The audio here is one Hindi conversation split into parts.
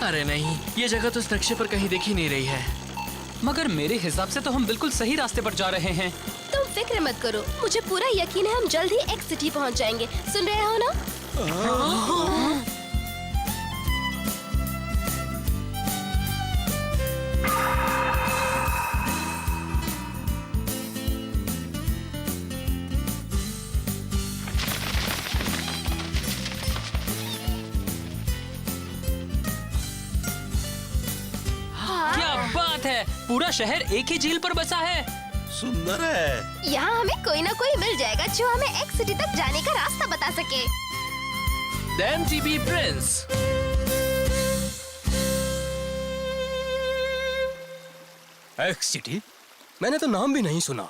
अरे नहीं, ये जगह तो इस नक्शे पर कहीं दिख ही नहीं रही है। मगर मेरे हिसाब से तो हम बिल्कुल सही रास्ते पर जा रहे हैं। तुम फिक्र मत करो, मुझे पूरा यकीन है हम जल्द ही एक्स सिटी पहुंच जाएंगे। सुन रहे हो ना? क्या बात है, पूरा शहर एक ही झील पर बसा है। सुंदर है। यहाँ हमें कोई ना कोई मिल जाएगा जो हमें एक्स सिटी तक जाने का रास्ता बता सके। The MTB Prince. X city? मैंने तो नाम भी नहीं सुना।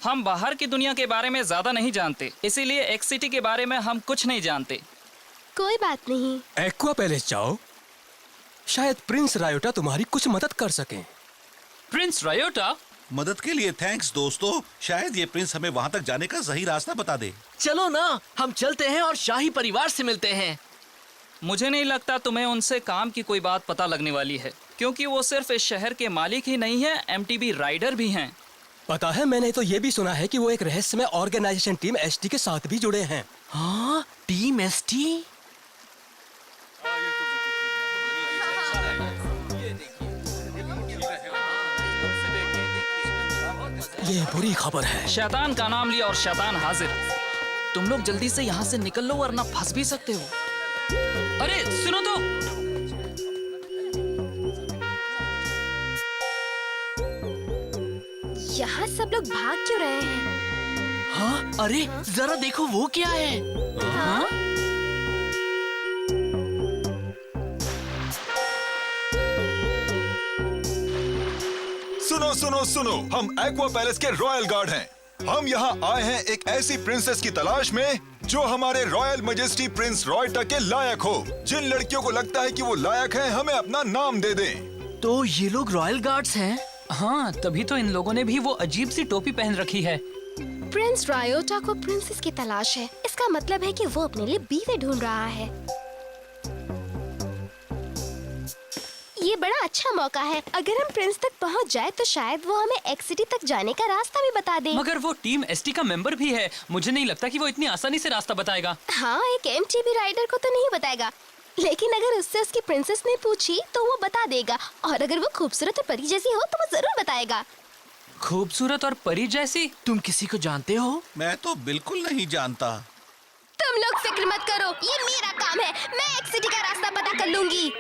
हम बाहर की दुनिया के बारे में ज्यादा नहीं जानते, इसीलिए एक्स सिटी के बारे में हम कुछ नहीं जानते। कोई बात नहीं। एक्वा पैलेस जाओ, शायद प्रिंस रायोटा तुम्हारी कुछ मदद कर सकें। प्रिंस रायोटा? मदद के लिए थैंक्स दोस्तों। शायद ये प्रिंस हमें वहाँ तक जाने का सही रास्ता बता दे। चलो ना, हम चलते हैं और शाही परिवार से मिलते हैं। मुझे नहीं लगता तुम्हें उनसे काम की कोई बात पता लगने वाली है, क्योंकि वो सिर्फ इस शहर के मालिक ही नहीं है, एमटीबी राइडर भी हैं। पता है, मैंने तो ये भी सुना है कि वो एक रहस्यमय ऑर्गेनाइजेशन टीम एसटी के साथ भी जुड़े हैं। हाँ, टीम एसटी। ये बुरी खबर है। शैतान का नाम लिया और शैतान हाजिर। तुम लोग जल्दी से यहाँ से निकल लो वरना फंस भी सकते हो। अरे सुनो तो। यहाँ सब लोग भाग क्यों रहे हैं? हाँ, अरे जरा देखो वो क्या है। हाँ? सुनो सुनो सुनो, हम एक्वा पैलेस के रॉयल गार्ड हैं। हम यहाँ आए हैं एक ऐसी प्रिंसेस की तलाश में जो हमारे रॉयल मैजेस्टी प्रिंस रॉयटा के लायक हो। जिन लड़कियों को लगता है कि वो लायक हैं, हमें अपना नाम दे दें। तो ये लोग रॉयल गार्ड्स हैं? हाँ, तभी तो इन लोगों ने भी वो अजीब सी टोपी पहन रखी है। प्रिंस रायोटा को प्रिंसेस की तलाश है। इसका मतलब है कि वो अपने लिए बीवी ढूंढ रहा है। ये बड़ा अच्छा मौका है। अगर हम प्रिंस तक पहुंच जाए तो शायद वो हमें एक्स सिटी तक जाने का रास्ता भी बता दे। मगर वो टीम एसटी का मेंबर भी है, मुझे नहीं लगता कि वो इतनी आसानी से रास्ता बताएगा। हाँ, एक एमटीबी राइडर को तो नहीं बताएगा, लेकिन अगर उससे उसकी प्रिंसेस ने पूछी तो वो बता देगा। और अगर वो खूबसूरत और परी जैसी हो तो वो जरूर बताएगा। खूबसूरत और परी जैसी? तुम किसी को जानते हो? मैं तो बिल्कुल नहीं जानता। तुम लोग फिक्र मत करो, ये मेरा काम है। मैं एक्स सिटी का रास्ता पता कर लूंगी।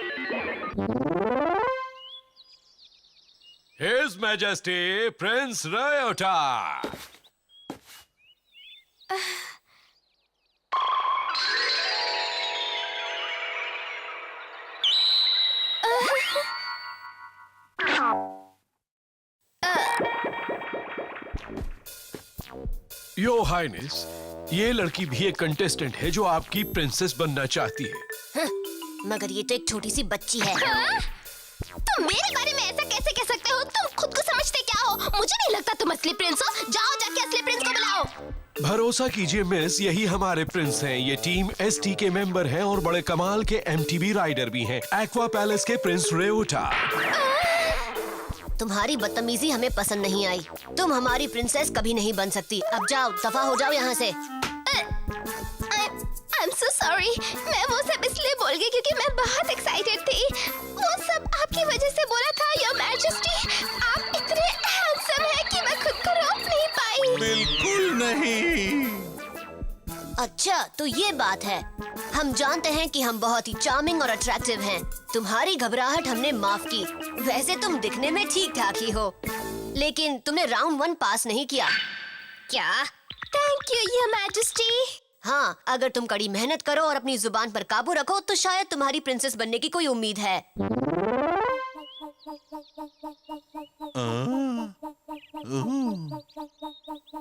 His Majesty Prince Ryota. Your Highness, ये लड़की भी एक कंटेस्टेंट है जो आपकी प्रिंसेस बनना चाहती है। मगर ये तो एक छोटी सी बच्ची है। हाँ? तुम मेरे बारे में ऐसा कैसे कह सकते हो? तुम खुद को समझते क्या हो? मुझे नहीं लगता तुम असली प्रिंस हो। जाओ जाके असली प्रिंस को बुलाओ। भरोसा कीजिए मिस, यही हमारे प्रिंस हैं। ये टीम एसटी के मेंबर हैं और बड़े कमाल के एमटीबी राइडर भी हैं। एक्वा पैलेस के प्रिंस रायोटा। तुम्हारी बदतमीजी हमें पसंद नहीं आई। तुम हमारी प्रिंसेस कभी नहीं बन सकती। अब जाओ, दफा हो जाओ यहाँ से। I'm so sorry। मैं वो सब इसलिए बोल गई क्योंकि मैं बहुत एक्साइटेड थी। वो सब आपकी वजह से बोला था, योर मैजेस्टी। आप इतने हैंडसम हैं कि मैं खुद को रोक नहीं पाई। बिल्कुल नहीं। अच्छा, तो ये बात है। हम जानते हैं कि हम बहुत ही चार्मिंग और अट्रैक्टिव हैं। तुम्हारी घबराहट हमने माफ की। वैसे तुम दिखने में ठीक ठाक ही हो, लेकिन तुमने राउंड 1 पास नहीं किया। क्या? Thank you your majesty. हाँ, अगर तुम कड़ी मेहनत करो और अपनी जुबान पर काबू रखो तो शायद तुम्हारी प्रिंसेस बनने की कोई उम्मीद है।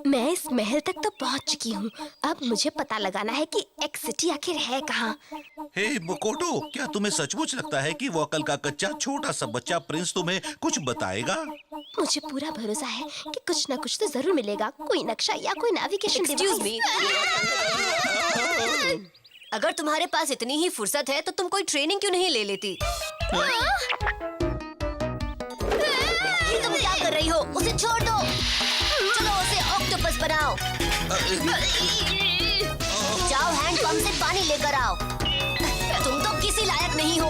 मैं इस महल तक तो पहुंच चुकी हूँ। अब मुझे पता लगाना है कि एक्स सिटी आखिर है कहाँ। हे मोकोटो, क्या तुम्हें सचमुच लगता है कि वो अकल का कच्चा छोटा सा बच्चा प्रिंस तुम्हें कुछ बताएगा? मुझे पूरा भरोसा है कि कुछ न कुछ तो जरूर मिलेगा। कोई नक्शा या कोई नेविगेशन एक्सक्यूज मी। अगर तुम्हारे पास इतनी ही फुर्सत है तो तुम कोई ट्रेनिंग क्यों नहीं ले लेती? ये तुम क्या कर रही हो? उसे छोड़ दो। चलो उसे ऑक्टोपस बनाओ। जाओ हैंड पंप से पानी लेकर आओ। तुम तो किसी लायक नहीं हो।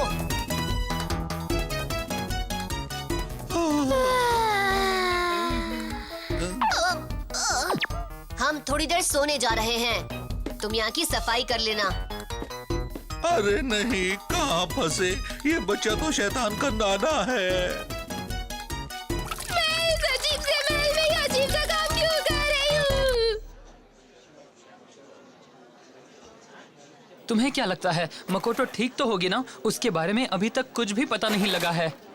हम थोड़ी देर सोने जा रहे हैं। तुम यहाँ की सफाई कर लेना। अरे नहीं, कहाँ फंसे? ये बच्चा तो शैतान का नाना है। मैं इस अजीब से महल में ये अजीब सा काम क्यों कर रही हूँ? तुम्हें क्या लगता है मकोटो ठीक तो होगी ना? उसके बारे में अभी तक कुछ भी पता नहीं लगा है।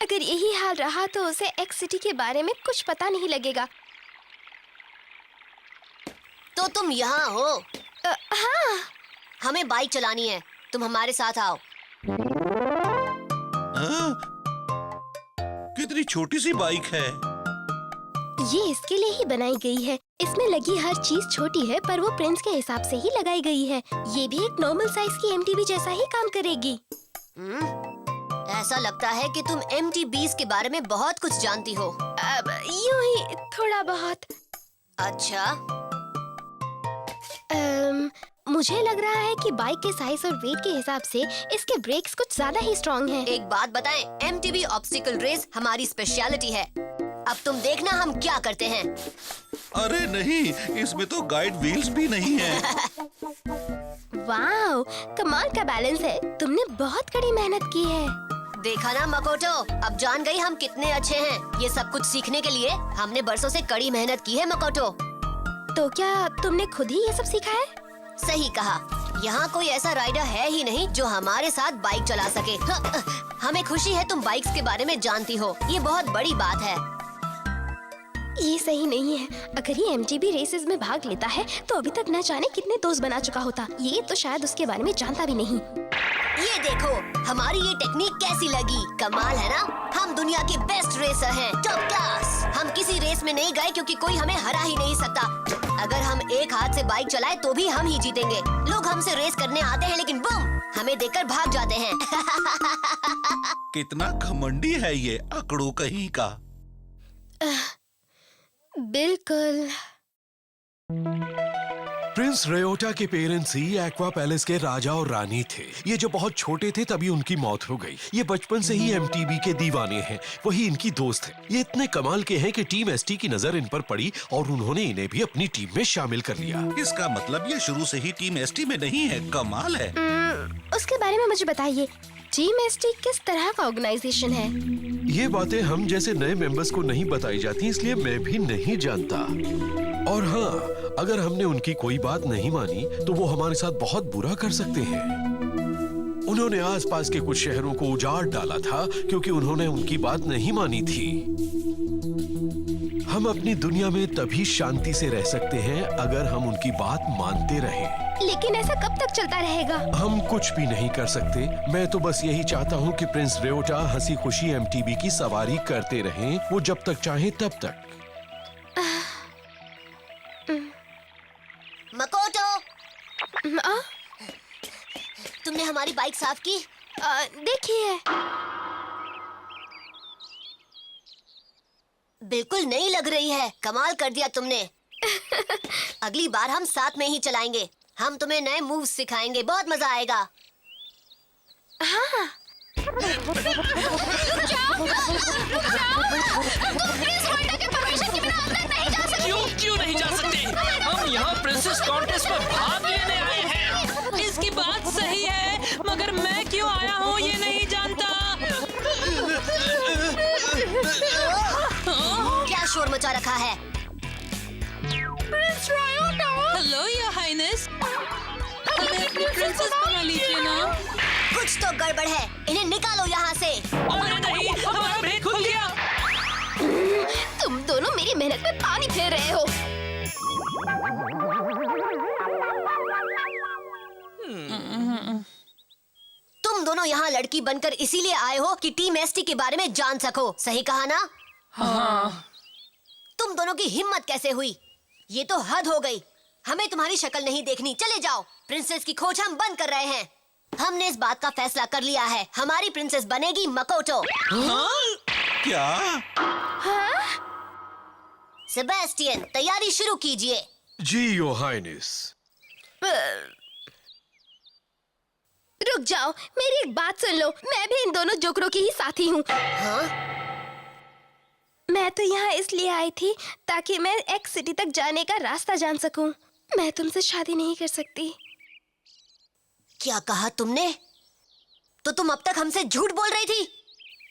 अगर यही हाल रहा तो उसे एक्स सिटी के बारे में कुछ पता नहीं लगेगा। तो तुम यहाँ हो? हाँ। हमें बाइक चलानी है, तुम हमारे साथ आओ। हाँ? कितनी छोटी सी बाइक है। ये इसके लिए ही बनाई गई है। इसमें लगी हर चीज छोटी है पर वो प्रिंस के हिसाब से ही लगाई गई है। ये भी एक नॉर्मल साइज की एमटीबी जैसा ही काम करेगी। ऐसा लगता है कि तुम MTBs के बारे में बहुत कुछ जानती हो। अब यूं ही थोड़ा बहुत। अच्छा। मुझे लग रहा है कि बाइक के साइज और वेट के हिसाब से इसके ब्रेक्स कुछ ज्यादा ही स्ट्रॉन्ग हैं। एक बात बताएं, MTB ऑब्स्टिकल रेस हमारी स्पेशलिटी है। अब तुम देखना हम क्या करते हैं। अरे नहीं, इसमें तो गाइड व्हील्स भी नहीं है। वाओ, कमाल का बैलेंस है। तुमने बहुत कड़ी मेहनत की है। देखा ना मकोटो, अब जान गई हम कितने अच्छे हैं। ये सब कुछ सीखने के लिए हमने बरसों से कड़ी मेहनत की है मकोटो। तो क्या तुमने खुद ही ये सब सीखा है? सही कहा। यहाँ कोई ऐसा राइडर है ही नहीं जो हमारे साथ बाइक चला सके। हमें खुशी है तुम बाइक्स के बारे में जानती हो। ये बहुत बड़ी बात है। ये सही नहीं है। अगर ये MTB रेसेस में भाग लेता है तो अभी तक न जाने कितने दोस्त बना चुका होता। ये तो शायद उसके बारे में जानता भी नहीं। ये देखो, हमारी ये टेक्निक कैसी लगी? कमाल है ना? हम दुनिया के बेस्ट रेसर हैं, टॉप क्लास। हम किसी रेस में नहीं गए क्योंकि कोई हमें हरा ही नहीं सकता। अगर हम एक हाथ से बाइक चलाए तो भी हम ही जीतेंगे। लोग हमसे रेस करने आते हैं लेकिन बूम, हमें देखकर भाग जाते हैं। कितना घमंडी है ये अकड़ू कहीं का। बिल्कुल। प्रिंस रेओटा के पेरेंट्स ही एक्वा पैलेस के राजा और रानी थे। ये जो बहुत छोटे थे तभी उनकी मौत हो गई। ये बचपन से ही MTB के दीवाने हैं। वही इनकी दोस्त है। ये इतने कमाल के हैं कि टीम ST की नजर इन पर पड़ी और उन्होंने इन्हें भी अपनी टीम में शामिल कर लिया। इसका मतलब ये शुरू से ही टीम ST में नहीं है। कमाल है। उसके बारे में मुझे बताइए। टीम ST किस तरह का ऑर्गेनाइजेशन है? ये बातें हम जैसे नए मेंबर्स को नहीं बताई जाती, इसलिए मैं भी नहीं जानता। और हाँ, अगर हमने उनकी कोई बात नहीं मानी तो वो हमारे साथ बहुत बुरा कर सकते हैं। उन्होंने आसपास के कुछ शहरों को उजाड़ डाला था क्योंकि उन्होंने उनकी बात नहीं मानी थी। हम अपनी दुनिया में तभी शांति से रह सकते हैं अगर हम उनकी बात मानते रहें। लेकिन ऐसा कब तक चलता रहेगा? हम कुछ भी नहीं कर सकते। मैं तो बस यही चाहता हूँ कि प्रिंस रेओटा हंसी खुशी MTB की सवारी करते रहें, वो जब तक चाहे तब तक। मकोटो, तुमने हमारी बाइक साफ की? देखिए। बिल्कुल नई लग रही है। कमाल कर दिया तुमने। अगली बार हम साथ में ही चलाएंगे। हम तुम्हें नए मूव्स सिखाएंगे, बहुत मजा आएगा। हाँ। क्यों नहीं जा सकते? हम यहाँ प्रिंसेस कॉन्टेस्ट पर भाग लेने आए हैं। इसकी बात सही है, मगर मैं क्यों आया हूँ ये नहीं जानता। क्या शोर मचा रखा है? हेलो योर हाइनेस, हमें अपनी प्रिंसेस बना लीजिए ना। कुछ तो गड़बड़ है। इन्हें निकालो यहाँ से। अरे नहीं, हमारा ब्रेक खुल गया। तुम दोनों मेरी मेहनत में पानी फेर रहे हो। तुम दोनों यहाँ लड़की बनकर इसीलिए आए हो कि टीम ST के बारे में जान सको। सही कहा ना? तुम दोनों की हिम्मत कैसे हुई? ये तो हद हो गई। हमें तुम्हारी शक्ल नहीं देखनी, चले जाओ। प्रिंसेस की खोज हम बंद कर रहे हैं। हमने इस बात का फैसला कर लिया है, हमारी प्रिंसेस बनेगी मकोटो। क्या? सेबेस्टियन, तैयारी शुरू कीजिए। जी योर हाइनेस। रुक जाओ, मेरी एक बात सुन लो। मैं भी इन दोनों जोकरों की ही साथी हूँ। हाँ? मैं तो यहाँ इसलिए आई थी ताकि मैं एक्स सिटी तक जाने का रास्ता जान सकूं। मैं तुमसे शादी नहीं कर सकती। क्या कहा तुमने? तो तुम अब तक हमसे झूठ बोल रही थी।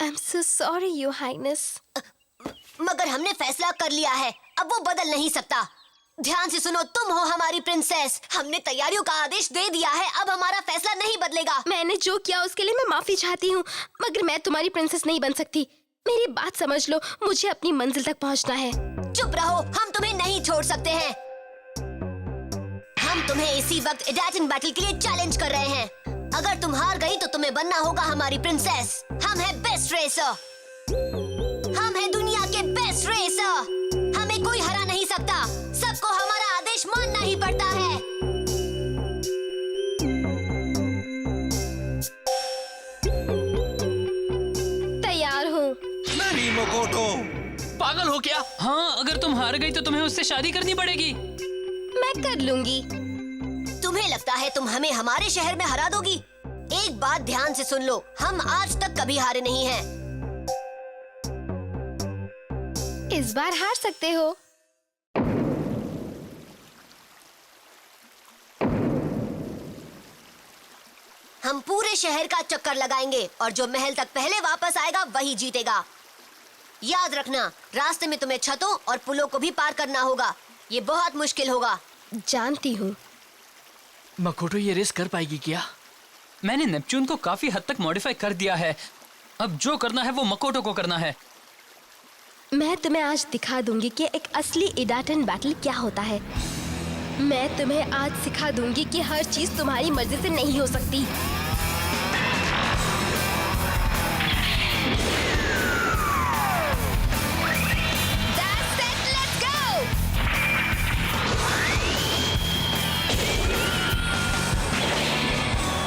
I am so sorry your highness. मगर हमने फैसला कर लिया है, अब वो बदल नहीं सकता। ध्यान से सुनो, तुम हो हमारी प्रिंसेस। हमने तैयारियों का आदेश दे दिया है, अब हमारा फैसला नहीं बदलेगा। मैंने जो किया उसके लिए मैं माफी चाहती हूँ, मगर मैं तुम्हारी प्रिंसेस नहीं बन सकती। मेरी बात समझ लो, मुझे अपनी मंजिल तक पहुँचना है। चुप रहो, हम तुम्हें नहीं छोड़ सकते हैं। हम तुम्हें इसी वक्त इडाटन बैटल के लिए चैलेंज कर रहे हैं। अगर तुम हार गई तो तुम्हें बनना होगा हमारी प्रिंसेस। हम हैं बेस्ट रेसर। हम हैं दुनिया के बेस्ट रेसर। हमें कोई हरा नहीं सकता। सबको हमारा आदेश मानना ही पड़ता है। तैयार हूँ। नहीं मकोटो। पागल हो क्या? हाँ, अगर तुम हार गई तो तुम्हें उससे शादी करनी पड़ेगी। मैं कर लूंगी। तुम्हें लगता है तुम हमें हमारे शहर में हरा दोगी? एक बात ध्यान से सुन लो, हम आज तक कभी हारे नहीं हैं। इस बार हार सकते हो। हम पूरे शहर का चक्कर लगाएंगे और जो महल तक पहले वापस आएगा वही जीतेगा। याद रखना, रास्ते में तुम्हें छतों और पुलों को भी पार करना होगा। ये बहुत मुश्किल होगा। जानती हूँ। मकोटो ये रेस कर पाएगी क्या? मैंने नेपच्यून को काफी हद तक मॉडिफाई कर दिया है। अब जो करना है वो मकोटो को करना है। मैं तुम्हें आज दिखा दूंगी कि एक असली इडाटन बैटल क्या होता है। मैं तुम्हें आज सिखा दूंगी कि हर चीज तुम्हारी मर्जी से नहीं हो सकती। That's it, let's go!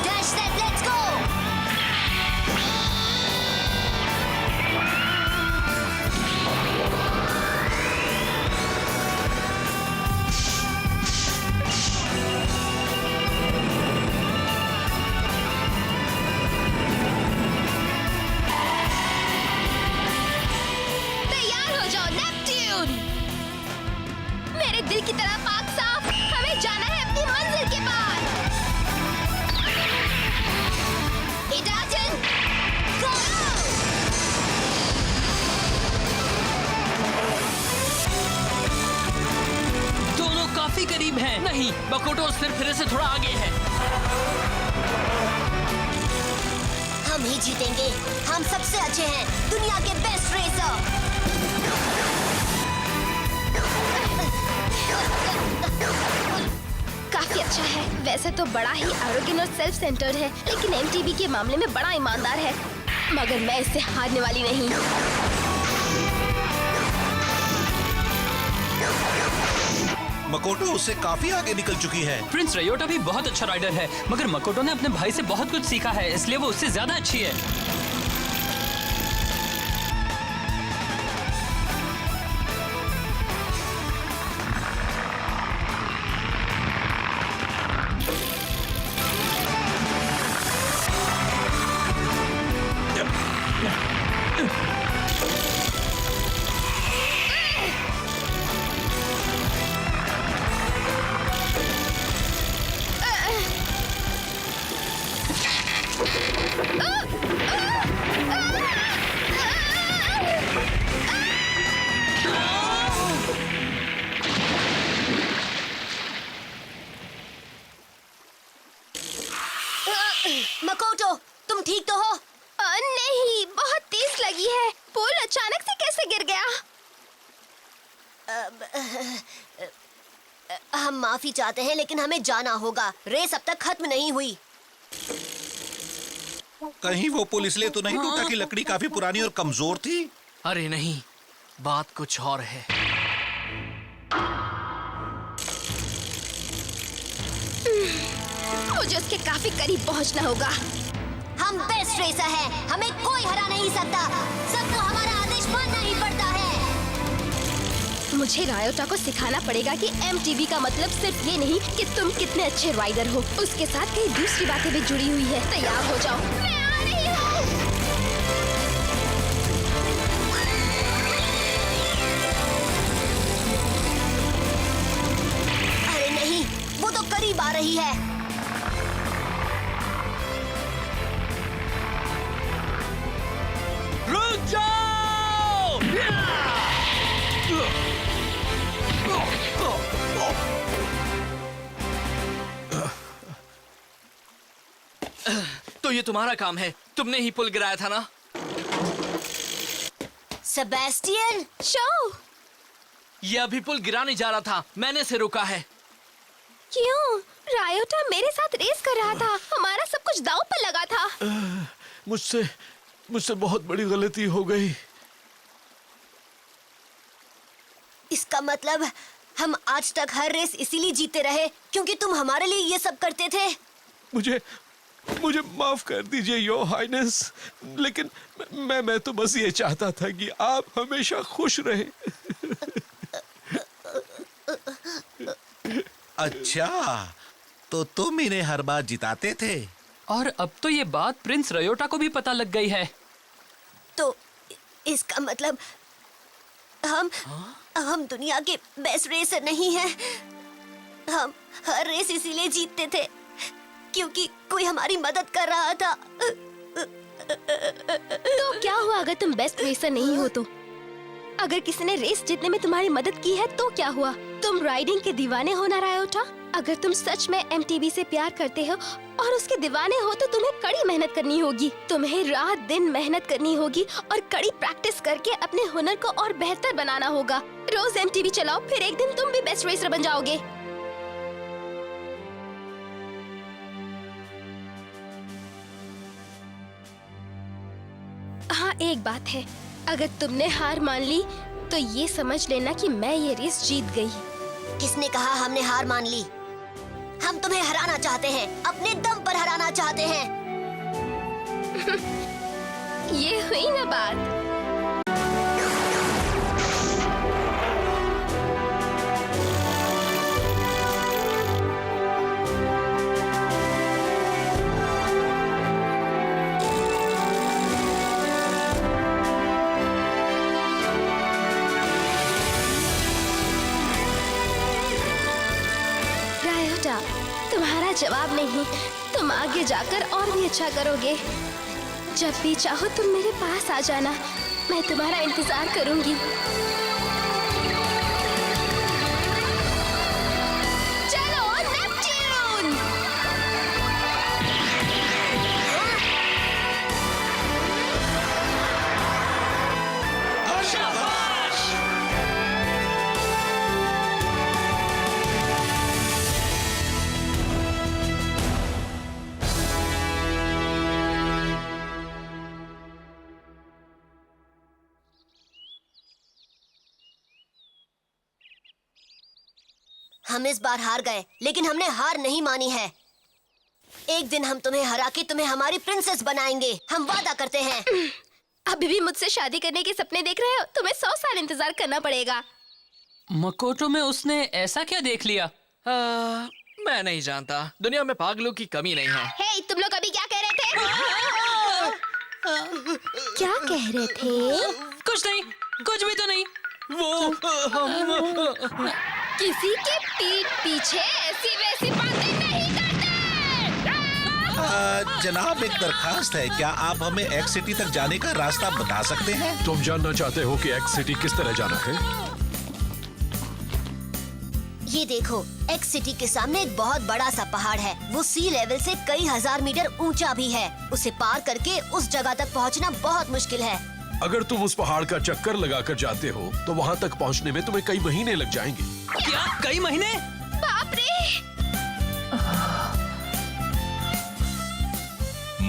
Dash set, let's go! तैयार हो जाओ नेपट्यून। मेरे दिल की तरह पाक साफ, हमें जाना है अपनी मंजिल के पार। इडाटन, गो! दोनों काफी करीब हैं। नहीं, मकोटो सिर्फ फिर से थोड़ा आगे है। हम ही जीतेंगे। हम सबसे अच्छे हैं, दुनिया के बेस्ट रेसर। काफी अच्छा है। वैसे तो बड़ा ही एरोगेंट और सेल्फ सेंटर्ड है, लेकिन एमटीबी के मामले में बड़ा ईमानदार है। मगर मैं इससे हारने वाली नहीं। मकोटो उससे काफी आगे निकल चुकी है। प्रिंस रयोटा भी बहुत अच्छा राइडर है, मगर मकोटो ने अपने भाई से बहुत कुछ सीखा है, इसलिए वो उससे ज्यादा अच्छी है। मकोटो, तुम ठीक तो हो? नहीं, बहुत तेज लगी है। पुल अचानक से कैसे गिर गया? हम माफी चाहते हैं, लेकिन हमें जाना होगा। रेस अब तक खत्म नहीं हुई। कहीं वो पुल इसलिए तो नहीं टूटा कि लकड़ी काफी पुरानी और कमजोर थी? अरे नहीं, बात कुछ और है। मुझे उसके काफी करीब पहुंचना होगा। हम बेस्ट रेसर हैं, हमें कोई हरा नहीं सकता। सबको हमारा आदेश मानना ही पड़ता है। मुझे रायोटा को सिखाना पड़ेगा कि MTB का मतलब सिर्फ ये नहीं कि तुम कितने अच्छे राइडर हो, उसके साथ कई दूसरी बातें भी जुड़ी हुई है। तैयार हो जाओ, मैं आ रही हूँ। अरे नहीं, वो तो करीब आ रही है। रुक जाओ! तो ये तुम्हारा काम है, तुमने ही पुल गिराया था ना? सेबेस्टियन, शो, ये अभी पुल गिराने जा रहा था, मैंने से रोका है। क्यों? रायोटा मेरे साथ रेस कर रहा था, हमारा सब कुछ दांव पर लगा था। मुझसे बहुत बड़ी गलती हो गई। इसका मतलब हम आज तक हर रेस इसीलिए जीते रहे क्योंकि तुम हमारे लिए ये सब करते थे। मुझे माफ कर दीजिए योर हाइनेस, लेकिन मैं तो बस ये चाहता था कि आप हमेशा खुश रहे। अच्छा, तो तुम इन्हें हर बार जिताते थे? और अब तो ये बात प्रिंस रायोटा को भी पता लग गई है। तो इसका मतलब हम दुनिया के बेस्ट रेसर नहीं हैं। हम हर रेस इसीलिए जीतते थे क्योंकि कोई हमारी मदद कर रहा था। तो क्या हुआ अगर तुम बेस्ट रेसर नहीं हो तो? अगर किसी ने रेस जीतने में तुम्हारी मदद की है तो क्या हुआ? तुम राइडिंग के दीवाने हो ना रायोटा? अगर तुम सच में MTB से प्यार करते हो और उसके दीवाने हो तो तुम्हें कड़ी मेहनत करनी होगी। तुम्हें रात दिन मेहनत करनी होगी और कड़ी प्रैक्टिस करके अपने हुनर को और बेहतर बनाना होगा। रोज MTB चलाओ, फिर एक दिन तुम भी बेस्ट रेसर बन जाओगे। हाँ, एक बात है, अगर तुमने हार मान ली तो ये समझ लेना कि मैं ये रेस जीत गई। किसने कहा हमने हार मान ली? हम तुम्हें हराना चाहते हैं, अपने दम पर हराना चाहते हैं। ये हुई ना बात। रायोटा, तुम्हारा जवाब नहीं, तुम आगे जाकर और भी अच्छा करोगे। जब भी चाहो तुम मेरे पास आ जाना, मैं तुम्हारा इंतजार करूंगी। चलो नेपच्यून! हम इस बार हार गए, लेकिन हमने हार नहीं मानी है। एक दिन हम तुम्हें हरा के तुम्हें हमारी प्रिंसेस बनाएंगे, हम वादा करते हैं। अभी भी मुझसे शादी करने के सपने देख रहे हो? तुम्हें 100 साल इंतजार करना पड़ेगा। मकोटो में उसने ऐसा क्या देख लिया? मैं नहीं जानता, दुनिया में पागलों की कमी नहीं है। हे, तुम लोग अभी क्या कह रहे थे? क्या कह रहे थे? कुछ नहीं, कुछ भी तो नहीं। वो किसी के पीठ पीछे ऐसी वैसी बातें नहीं करते। जनाब, एक दरखास्त है, क्या आप हमें एक्स सिटी तक जाने का रास्ता बता सकते हैं? तुम जानना चाहते हो कि एक्स सिटी किस तरह जाना है? ये देखो, एक्स सिटी के सामने एक बहुत बड़ा सा पहाड़ है। वो सी लेवल से कई हजार मीटर ऊंचा भी है। उसे पार करके उस जगह तक पहुंचना बहुत मुश्किल है। अगर तुम उस पहाड़ का चक्कर लगाकर जाते हो तो वहाँ तक पहुँचने में तुम्हें कई महीने लग जाएंगे। क्या? कई महीने? बाप रे!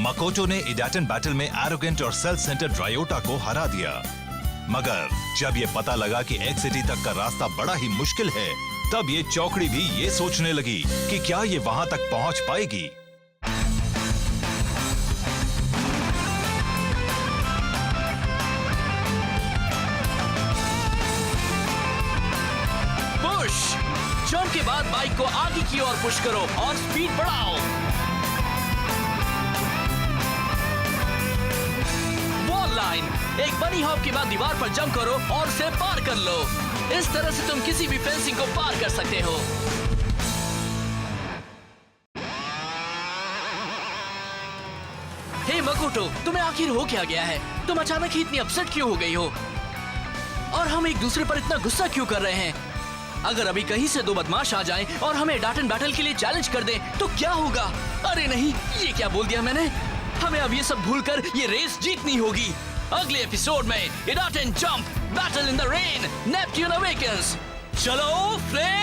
मकोटो ने इडाटन बैटल में एरोगेंट और सेल्फ सेंटर्ड रायोटा को हरा दिया। मगर जब ये पता लगा कि एग सिटी तक का रास्ता बड़ा ही मुश्किल है, तब ये चौकड़ी भी ये सोचने लगी कि क्या ये वहां तक पहुंच पाएगी। पुश! जंप के बाद बाइक को आगे की ओर पुश करो और स्पीड बढ़ाओ। वॉल लाइन, एक बनी हॉप के बाद दीवार पर जंप करो और उसे पार कर लो। इस तरह से तुम किसी भी फेंसिंग को पार कर सकते हो। हे मकोटो, तुम्हें आखिर हो क्या गया है? तुम अचानक ही इतनी अपसेट क्यों हो गई हो? और हम एक दूसरे पर इतना गुस्सा क्यों कर रहे हैं? अगर अभी कहीं से दो बदमाश आ जाएं और हमें डाटन बैटल के लिए चैलेंज कर दें तो क्या होगा? अरे नहीं, ये क्या बोल दिया मैंने? हमें अब ये सब भूलकर ये रेस जीतनी होगी। अगले एपिसोड में Idaten jump battle in the rain, Neptune awakens. चलो फ्लेम!